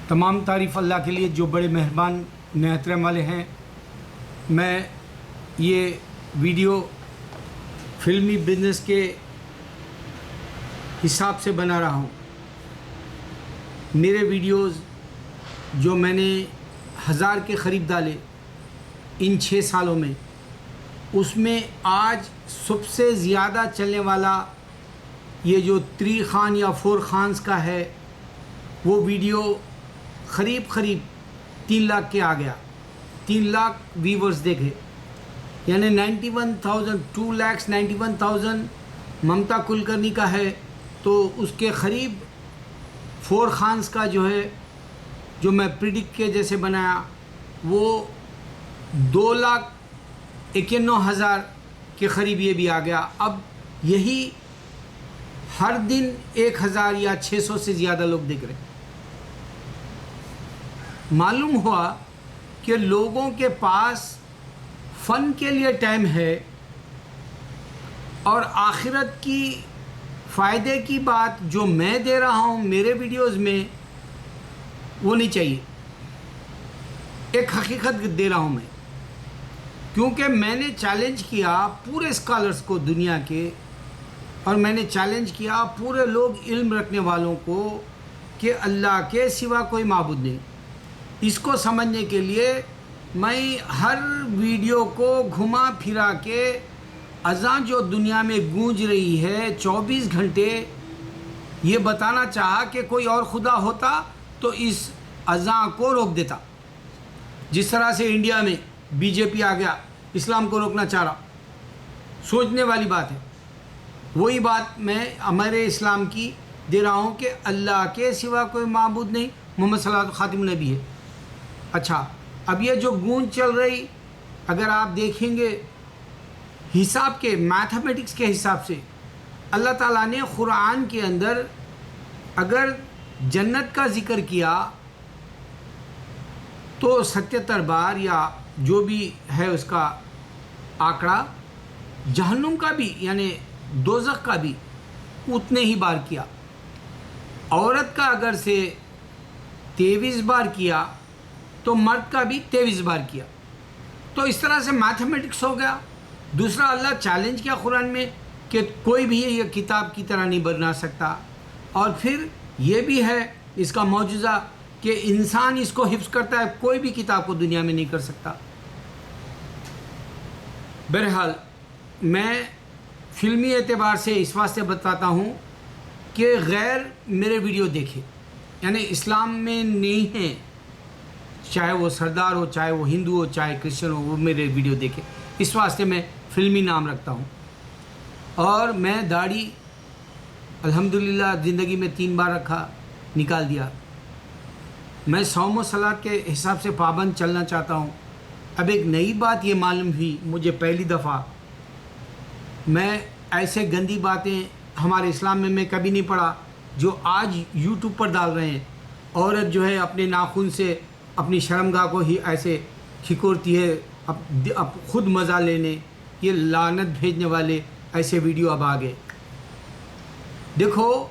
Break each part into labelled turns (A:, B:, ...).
A: تمام تعریف اللہ کے لیے جو بڑے مہربان نہایت رحم والے ہیں۔ میں یہ ویڈیو فلمی بزنس کے حساب سے بنا رہا ہوں۔ میرے ویڈیوز جو میں نے 1000 کے قریب ڈالے ان 6 سالوں میں، اس میں آج سب سے زیادہ چلنے والا یہ جو 3 خان یا 4 خانز کا ہے، وہ ویڈیو قریب 3 لاکھ کے آ گیا۔ 3 لاکھ ویورز دیکھے، یعنی 2,91,000 ممتا کلکرنی کا ہے، تو اس کے قریب 4 خانز کا جو ہے، جو میں پریڈکٹ کے جیسے بنایا، وہ 2,91,000 کے قریب یہ بھی آ گیا۔ اب یہی ہر دن 1,000 یا 600 سے زیادہ لوگ دیکھ رہے ہیں۔ معلوم ہوا کہ لوگوں کے پاس فن کے لیے ٹائم ہے اور آخرت کی فائدے کی بات جو میں دے رہا ہوں میرے ویڈیوز میں، وہ نہیں چاہیے۔ ایک حقیقت دے رہا ہوں میں، کیونکہ میں نے چیلنج کیا پورے اسکالرز کو دنیا کے، اور میں نے چیلنج کیا پورے لوگ علم رکھنے والوں کو کہ اللہ کے سوا کوئی معبود نہیں۔ اس کو سمجھنے کے لیے میں ہر ویڈیو کو گھما پھرا کے اذان جو دنیا میں گونج رہی ہے 24 گھنٹے، یہ بتانا چاہا کہ کوئی اور خدا ہوتا تو اس اذان کو روک دیتا۔ جس طرح سے انڈیا میں بی جے پی آ گیا، اسلام کو روکنا چاہ رہا، سوچنے والی بات ہے۔ وہی بات میں ہمارے اسلام کی دے رہا ہوں کہ اللہ کے سوا کوئی معبود نہیں، محمد صلی اللہ علیہ وسلم خاتم النبی ہے۔ اچھا، اب یہ جو گونج چل رہی، اگر آپ دیکھیں گے حساب کے، میتھمیٹکس کے حساب سے، اللہ تعالیٰ نے قرآن کے اندر اگر جنت کا ذکر کیا تو 77 بار یا جو بھی ہے اس کا آنکڑا، جہنم کا بھی یعنی دوزخ کا بھی اتنے ہی بار کیا۔ عورت کا اگر سے 23 بار کیا تو مرد کا بھی 23 بار کیا۔ تو اس طرح سے میتھمیٹکس ہو گیا۔ دوسرا، اللہ چیلنج کیا قرآن میں کہ کوئی بھی یہ کتاب کی طرح نہیں بنا سکتا، اور پھر یہ بھی ہے اس کا معجزہ کہ انسان اس کو حفظ کرتا ہے، کوئی بھی کتاب کو دنیا میں نہیں کر سکتا۔ بہرحال میں فلمی اعتبار سے اس واسطے بتاتا ہوں کہ غیر میرے ویڈیو دیکھے، یعنی اسلام میں نہیں ہیں، چاہے وہ سردار ہو، چاہے وہ ہندو ہو، چاہے کرسچن ہو، وہ میرے ویڈیو دیکھے۔ اس واسطے میں فلمی نام رکھتا ہوں۔ اور میں داڑھی الحمدللہ زندگی میں 3 بار رکھا، نکال دیا۔ میں صوم و صلات کے حساب سے پابند چلنا چاہتا ہوں۔ اب ایک نئی بات یہ معلوم ہوئی مجھے پہلی دفعہ، میں ایسے گندی باتیں ہمارے اسلام میں کبھی نہیں پڑھا جو آج یوٹیوب پر ڈال رہے ہیں۔ عورت جو ہے اپنے ناخن سے اپنی شرمگاہ کو ہی ایسے کھکورتی ہے، اب خود مزہ لینے، یہ لعنت بھیجنے والے ایسے ویڈیو اب آ گئے۔ دیکھو،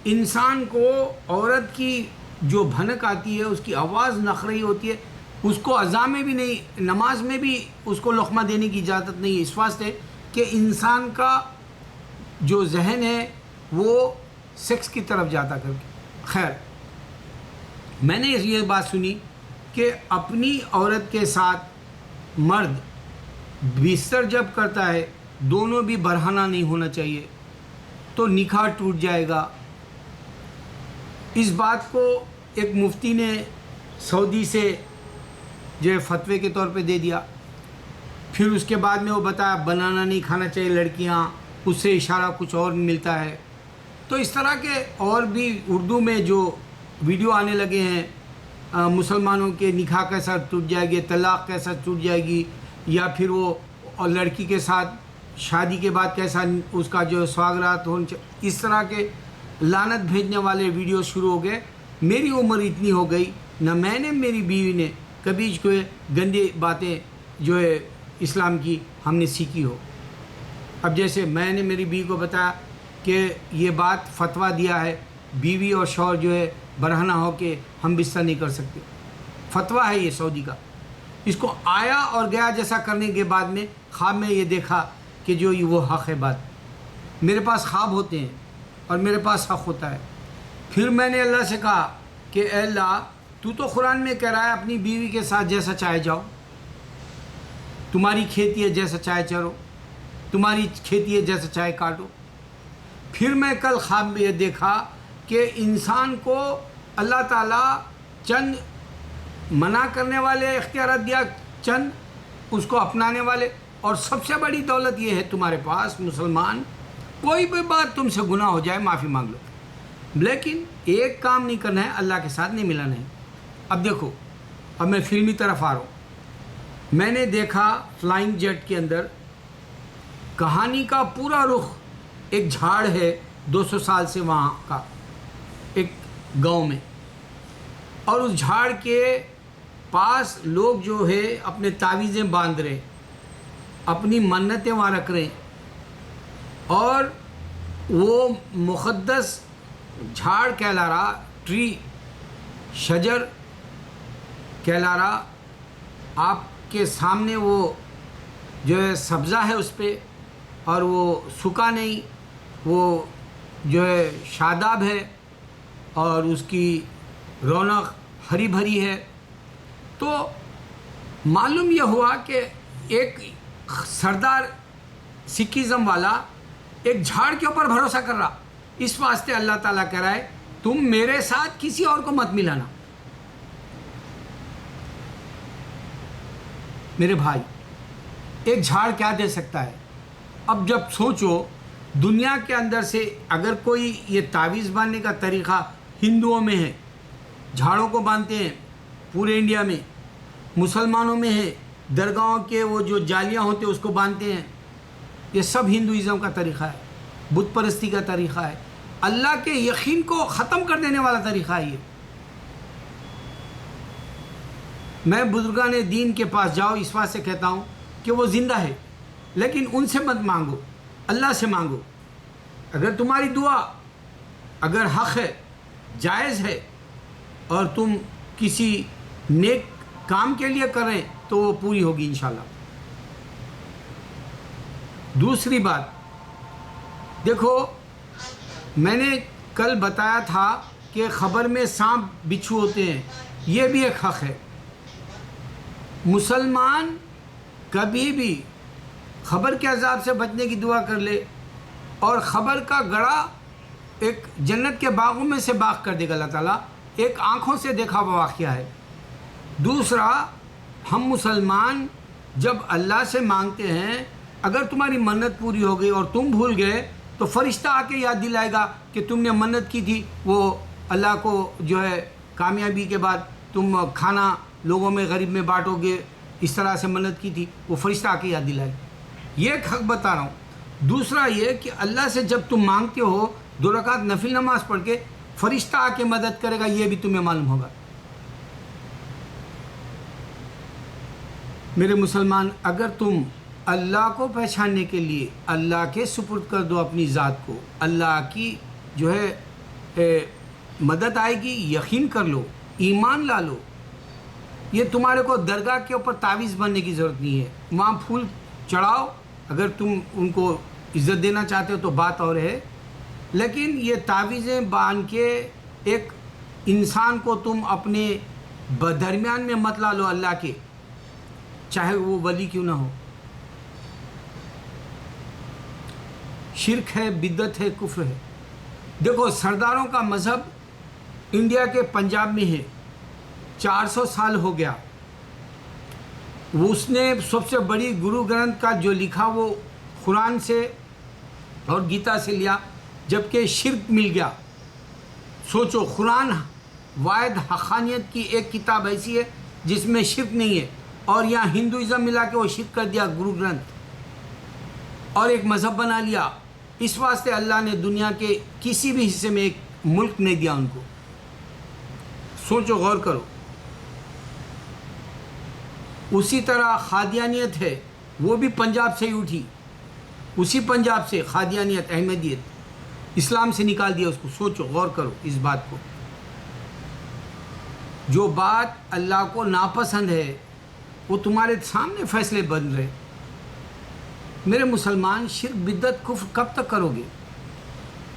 A: انسان کو عورت کی جو بھنک آتی ہے، اس کی آواز نخرئی ہوتی ہے، اس کو اذان میں بھی نہیں، نماز میں بھی اس کو لقمہ دینے کی اجازت نہیں ہے، اس واسطے کہ انسان کا جو ذہن ہے وہ سیکس کی طرف جاتا کر کے۔ خیر، میں نے یہ بات سنی کہ اپنی عورت کے ساتھ مرد بستر جب کرتا ہے، دونوں بھی برہنہ نہیں ہونا چاہیے، تو نکاح ٹوٹ جائے گا۔ اس بات کو ایک مفتی نے سعودی سے جو ہے فتوے کے طور پہ دے دیا۔ پھر اس کے بعد میں وہ بتایا بنانا نہیں کھانا چاہیے لڑکیاں، اس سے اشارہ کچھ اور ملتا ہے۔ تو اس طرح کے اور بھی اردو میں جو ویڈیو آنے لگے ہیں، مسلمانوں کے نکاح کیسا ٹوٹ جائے گی، طلاق کیسا ٹوٹ جائے گی، یا پھر وہ لڑکی کے ساتھ شادی کے بعد کیسا اس کا جو سواگرات ہونا چاہیے، اس طرح کے لعنت بھیجنے والے ویڈیو شروع ہو گئے۔ میری عمر اتنی ہو گئی، نہ میں نے میری بیوی نے کبھی کوئی گندی باتیں جو ہے اسلام کی ہم نے سیکھی ہو۔ اب جیسے میں نے میری بیوی کو بتایا کہ یہ بات فتویٰ دیا ہے، بیوی اور شوہر جو ہے برہنہ ہو کہ ہم بستر نہیں کر سکتے. فتویٰ ہے یہ سعودی کا. اس کو آیا اور گیا جیسا کرنے کے بعد میں خواب میں یہ دیکھا کہ جو وہ حق ہے بات. میرے پاس خواب ہوتے ہیں اور میرے پاس حق ہوتا ہے. پھر میں نے اللہ سے کہا کہ اے اللہ تو قرآن میں کہہ رہا ہے اپنی بیوی کے ساتھ جیسا چاہے جاؤ، تمہاری کھیتی ہے جیسا چاہے چرو، تمہاری کھیتی ہے جیسا چاہے کاٹو. پھر میں کل خواب میں یہ دیکھا کہ انسان کو اللہ تعالیٰ چند منع کرنے والے اختیارات دیا، چند اس کو اپنانے والے. اور سب سے بڑی دولت یہ ہے تمہارے پاس مسلمان، کوئی بھی بات تم سے گناہ ہو جائے معافی مانگ لو، لیکن ایک کام نہیں کرنا ہے، اللہ کے ساتھ نہیں ملانا ہے. اب دیکھو، اب میں فلمی طرف آ رہا ہوں. میں نے دیکھا فلائنگ جیٹ کے اندر کہانی کا پورا رخ ایک جھاڑ ہے 200 سال سے وہاں کا ایک گاؤں میں، اور اس جھاڑ کے پاس لوگ جو ہے اپنے تعویذیں باندھ رہے، اپنی منتیں وہاں رکھ رہے، اور وہ مقدس جھاڑ کہلا رہا، ٹری، شجر کہلا رہا. آپ کے سامنے وہ جو ہے سبزہ ہے اس پہ، اور وہ سوکھا نہیں، وہ جو ہے شاداب ہے اور اس کی رونق ہری بھری ہے. تو معلوم یہ ہوا کہ ایک سردار سکھزم والا ایک جھاڑ کے اوپر بھروسہ کر رہا. اس واسطے اللہ تعالیٰ کہہ رہا ہے تم میرے ساتھ کسی اور کو مت ملانا. میرے بھائی، ایک جھاڑ کیا دے سکتا ہے؟ اب جب سوچو دنیا کے اندر سے اگر کوئی یہ تعویذ باندھنے کا طریقہ ہندوؤں میں ہے، جھاڑوں کو باندھتے ہیں پورے انڈیا میں، مسلمانوں میں ہے درگاہوں کے وہ جو جالیاں ہوتے ہیں اس کو باندھتے ہیں، یہ سب ہندوازم کا طریقہ ہے، بت پرستی کا طریقہ ہے، اللہ کے یقین کو ختم کر دینے والا طریقہ ہے یہ. میں بزرگان دین کے پاس جاؤ اس بات سے کہتا ہوں کہ وہ زندہ ہے، لیکن ان سے مت مانگو، اللہ سے مانگو. اگر تمہاری دعا اگر حق ہے، جائز ہے، اور تم کسی نیک کام کے لیے کریں تو وہ پوری ہوگی انشاءاللہ. دوسری بات دیکھو، میں نے کل بتایا تھا کہ خبر میں سانپ بچھو ہوتے ہیں، یہ بھی ایک حق ہے. مسلمان کبھی بھی خبر کے عذاب سے بچنے کی دعا کر لے، اور خبر کا گڑھا ایک جنت کے باغوں میں سے باغ کر دے گا اللہ تعالیٰ. ایک آنکھوں سے دیکھا ہوا واقعہ ہے. دوسرا، ہم مسلمان جب اللہ سے مانگتے ہیں، اگر تمہاری منت پوری ہو گئی اور تم بھول گئے تو فرشتہ آ کے یاد دلائے گا کہ تم نے منت کی تھی، وہ اللہ کو جو ہے کامیابی کے بعد تم کھانا لوگوں میں غریب میں بانٹو گے، اس طرح سے منت کی تھی، وہ فرشتہ آ کے یاد دلائے گا. یہ ایک حق بتا رہا ہوں. دوسرا یہ کہ اللہ سے جب تم مانگتے ہو 2 رکعت نفل نماز پڑھ کے، فرشتہ آ کے مدد کرے گا، یہ بھی تمہیں معلوم ہوگا. میرے مسلمان، اگر تم اللہ کو پہچاننے کے لیے اللہ کے سپرد کر دو اپنی ذات کو، اللہ کی جو ہے مدد آئے گی، یقین کر لو، ایمان لا لو. یہ تمہارے کو درگاہ کے اوپر تعویذ بننے کی ضرورت نہیں ہے. وہاں پھول چڑھاؤ، اگر تم ان کو عزت دینا چاہتے ہو تو بات اور ہے، لیکن یہ تعویذیں باندھ کے ایک انسان کو تم اپنے درمیان میں مت لا لو اللہ کے، چاہے وہ ولی کیوں نہ ہو. شرک ہے، بدعت ہے، کفر ہے. دیکھو، سرداروں کا مذہب انڈیا کے پنجاب میں ہے، 400 سال ہو گیا. اس نے سب سے بڑی گرو گرنتھ کا جو لکھا وہ قرآن سے اور گیتا سے لیا، جبکہ شرک مل گیا. سوچو، قرآن واحد حقانیت کی ایک کتاب ایسی ہے جس میں شرک نہیں ہے، اور یہاں ہندوازم ملا کے وہ شرک کر دیا گرو گرنتھ، اور ایک مذہب بنا لیا. اس واسطے اللہ نے دنیا کے کسی بھی حصے میں ایک ملک نہیں دیا ان کو. سوچو، غور کرو. اسی طرح قادیانیت ہے، وہ بھی پنجاب سے ہی اٹھی، اسی پنجاب سے قادیانیت، احمدیت، اسلام سے نکال دیا اس کو. سوچو، غور کرو اس بات کو. جو بات اللہ کو ناپسند ہے وہ تمہارے سامنے فیصلے بن رہے. میرے مسلمان شرک بدعت کفر کب تک کرو گے؟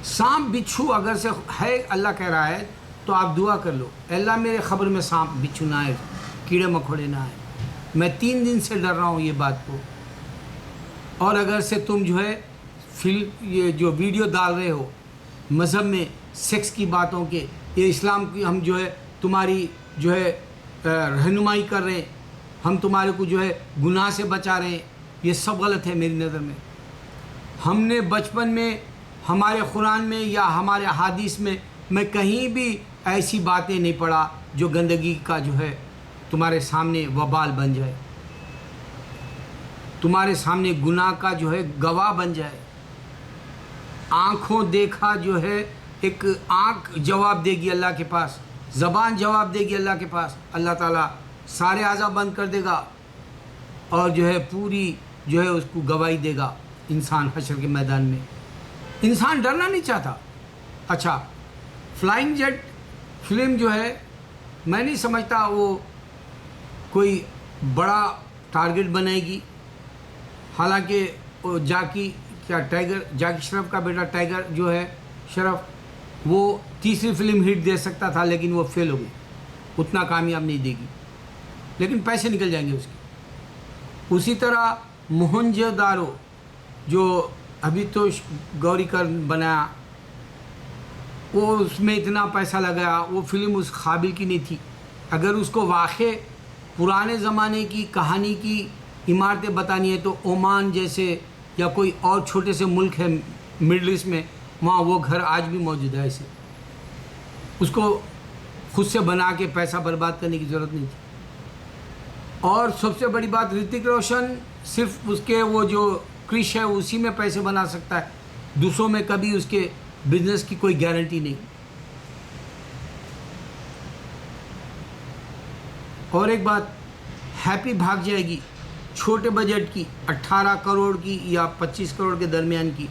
A: سانپ بچھو اگر سے ہے اللہ کہہ رہا ہے تو آپ دعا کر لو، اے اللہ میرے خبر میں سانپ بچھو نہ آئے، کیڑے مکوڑے نہ آئے. میں 3 دن سے ڈر رہا ہوں یہ بات کو. اور اگر سے تم جو ہے یہ جو ویڈیو ڈال رہے ہو مذہب میں سیکس کی باتوں کے، یہ اسلام کی ہم جو ہے تمہاری جو ہے رہنمائی کر رہے ہیں، ہم تمہارے کو جو ہے گناہ سے بچا رہے ہیں، یہ سب غلط ہے میری نظر میں. ہم نے بچپن میں ہمارے قرآن میں یا ہمارے حدیث میں کہیں بھی ایسی باتیں نہیں پڑھا جو گندگی کا جو ہے تمہارے سامنے وبال بن جائے، تمہارے سامنے گناہ کا جو ہے گواہ بن جائے. آنکھوں دیکھا جو ہے ایک آنکھ جواب دے گی اللہ کے پاس، زبان جواب دے گی اللہ کے پاس، اللہ تعالیٰ سارے اعضاء بند کر دے گا اور جو ہے پوری جو ہے اس کو گواہی دے گا انسان حشر کے میدان میں. انسان ڈرنا نہیں چاہتا. اچھا، فلائنگ جیٹ فلم جو ہے میں نہیں سمجھتا وہ کوئی بڑا ٹارگٹ بنائے گی. حالانکہ وہ جاکی شرف کا بیٹا ٹائیگر جو ہے شرف، وہ تیسری فلم ہٹ دے سکتا تھا لیکن وہ فیل ہو گئی، اتنا کامیاب نہیں دے گی، لیکن پیسے نکل جائیں گے اس کے. اسی طرح موہنجو دارو جو ابھی تو گوری کرن بنایا، وہ اس میں اتنا پیسہ لگایا، وہ فلم اس قابل کی نہیں تھی. اگر اس کو واقع پرانے زمانے کی کہانی کی عمارتیں بتانی ہے تو عمان جیسے یا کوئی اور چھوٹے سے ملک ہے مڈل ایسٹ میں، وہاں وہ گھر آج بھی موجود ہے. ایسے اس کو خود سے بنا کے پیسہ برباد کرنے کی ضرورت نہیں تھی. اور سب سے بڑی بات، رتک روشن صرف اس کے وہ جو کرش ہے اسی میں پیسے بنا سکتا ہے، دوسروں میں کبھی اس کے بزنس کی کوئی گارنٹی نہیں. اور ایک بات، ہیپی بھاگ جائے گی چھوٹے بجٹ کی 18 کروڑ کی یا 25 کروڑ کے درمیان کی،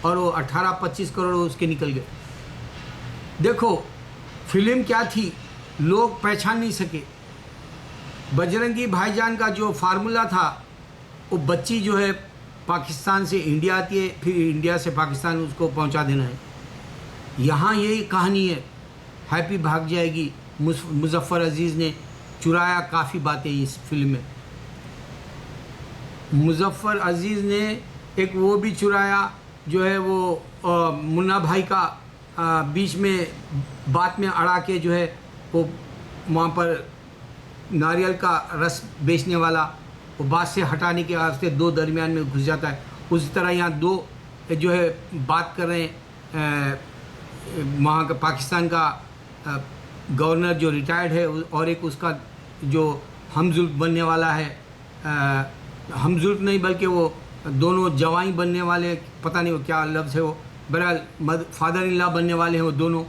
A: اور وہ 18-25 کروڑ اس کے نکل گئے. دیکھو فلم کیا تھی لوگ پہچان نہیں سکے. بجرنگی بھائی جان کا جو فارمولا تھا، وہ بچی جو ہے پاکستان سے انڈیا آتی ہے، پھر انڈیا سے پاکستان اس کو پہنچا دینا ہے. یہاں یہی کہانی ہے. ہیپی بھاگ جائے گی مظفر عزیز نے چرایا کافی باتیں اس فلم میں. مظفر عزیز نے ایک وہ بھی چرایا جو ہے وہ منا بھائی کا بیچ میں بات میں اڑا کے جو ہے وہ وہاں پر ناریل کا رس بیچنے والا، وہ بات سے ہٹانے کے واسطے 2 درمیان میں گھس جاتا ہے. اسی طرح یہاں 2 جو ہے بات کر رہے ہیں، وہاں کا پاکستان کا گورنر جو ریٹائرڈ ہے اور ایک اس کا جو ہمزلف بننے والا ہے، ہمزلف نہیں بلکہ وہ دونوں جوائیں بننے والے، پتہ نہیں وہ کیا لفظ ہے، وہ بہرحال فادر ان لا بننے والے ہیں وہ دونوں.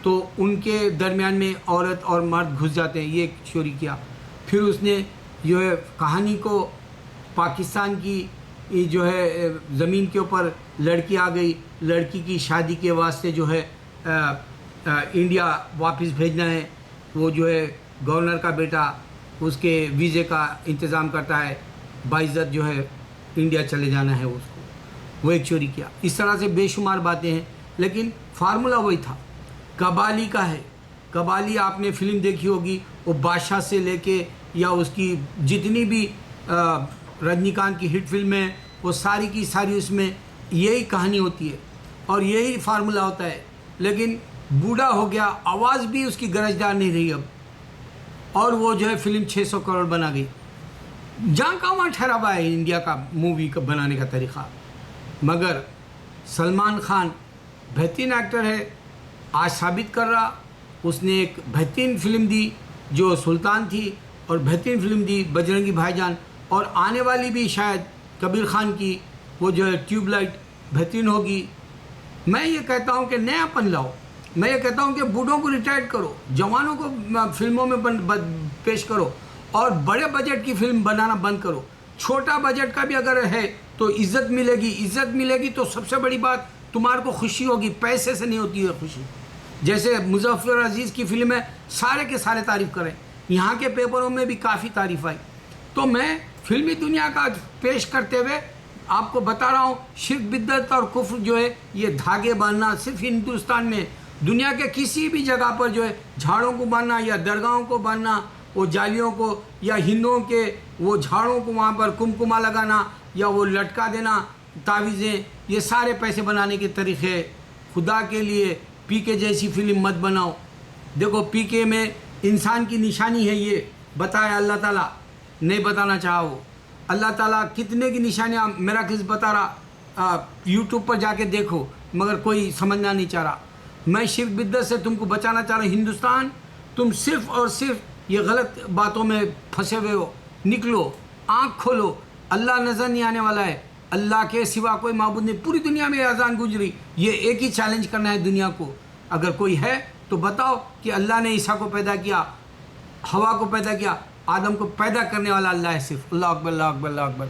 A: تو ان کے درمیان میں عورت اور مرد گھس جاتے ہیں. یہ چوری کیا. پھر اس نے جو ہے کہانی کو پاکستان کی جو ہے زمین کے اوپر لڑکی آ گئی، لڑکی کی شادی کے واسطے جو ہے انڈیا واپس بھیجنا ہے. وہ جو ہے گورنر کا بیٹا اس کے ویزے کا انتظام کرتا ہے، باعزت جو ہے انڈیا چلے جانا ہے اس کو. وہ ایک چوری کیا. اس طرح سے بے شمار باتیں ہیں، لیکن فارمولا وہی تھا. قبالی کا ہے. قبالی آپ نے فلم دیکھی ہوگی، وہ بادشاہ سے لے کے یا اس کی جتنی بھی رجنی کانت کی ہٹ فلمیں ہیں وہ ساری کی ساری اس میں یہی کہانی ہوتی ہے اور یہی فارمولا ہوتا ہے. لیکن بوڑھا ہو گیا، آواز بھی اس کی گرجدار نہیں رہی اب، اور وہ جو ہے فلم 600 کروڑ بنا گئی. جہاں کا وہاں ٹھہرا ہوا ہے انڈیا کا مووی کا بنانے کا طریقہ. مگر سلمان خان بہترین ایکٹر ہے، آج ثابت کر رہا. اس نے ایک بہترین فلم دی جو سلطان تھی، اور بہترین فلم دی بجرنگی بھائی جان، اور آنے والی بھی شاید کبیر خان کی وہ جو ہے ٹیوب لائٹ بہترین ہوگی. میں یہ کہتا ہوں کہ نیا پن لاؤ. میں یہ کہتا ہوں کہ بوڑھوں کو ریٹائرڈ کرو، جوانوں کو فلموں میں پیش کرو، اور بڑے بجٹ کی فلم بنانا بند کرو. چھوٹا بجٹ کا بھی اگر ہے تو عزت ملے گی. عزت ملے گی تو سب سے بڑی بات تمہارے کو خوشی ہوگی. پیسے سے نہیں ہوتی ہے خوشی. جیسے مظفر عزیز کی فلم ہے، سارے کے سارے تعریف کریں، یہاں کے پیپروں میں بھی کافی تعریف آئی. تو میں فلمی دنیا کا پیش کرتے ہوئے آپ کو بتا رہا ہوں، شرک بدعت اور کفر جو ہے یہ دھاگے باندھنا صرف ہندوستان میں، دنیا کے کسی بھی جگہ پر جو ہے جھاڑوں کو باندھنا یا درگاہوں کو باندھنا، وہ جالیوں کو، یا ہندوؤں کے وہ جھاڑوں کو وہاں پر کمکما لگانا یا وہ لٹکا دینا تعویذیں، یہ سارے پیسے بنانے کے طریقے. خدا کے لیے پی کے جیسی فلم مت بناؤ. دیکھو پی کے میں انسان کی نشانی ہے، یہ بتایا اللہ تعالیٰ، نہیں بتانا چاہا وہ. اللہ تعالیٰ کتنے کی نشانیاں میرا کس بتا رہا، یوٹیوب پر جا کے دیکھو، مگر کوئی سمجھنا نہیں چاہ رہا. میں شرک بدعت سے تم کو بچانا چاہ رہا ہوں. ہندوستان تم صرف اور صرف یہ غلط باتوں میں پھنسے ہوئے ہو. نکلو، آنکھ کھولو، اللہ نظر نہیں آنے والا ہے، اللہ کے سوا کوئی معبود نہیں. پوری دنیا میں اذان گزری، یہ ایک ہی چیلنج کرنا ہے دنیا کو. اگر کوئی ہے تو بتاؤ کہ اللہ نے عیسیٰ کو پیدا کیا، ہوا کو پیدا کیا، آدم کو پیدا کرنے والا اللہ ہے صرف. اللہ اکبر، اللہ اکبر، اللہ اکبر.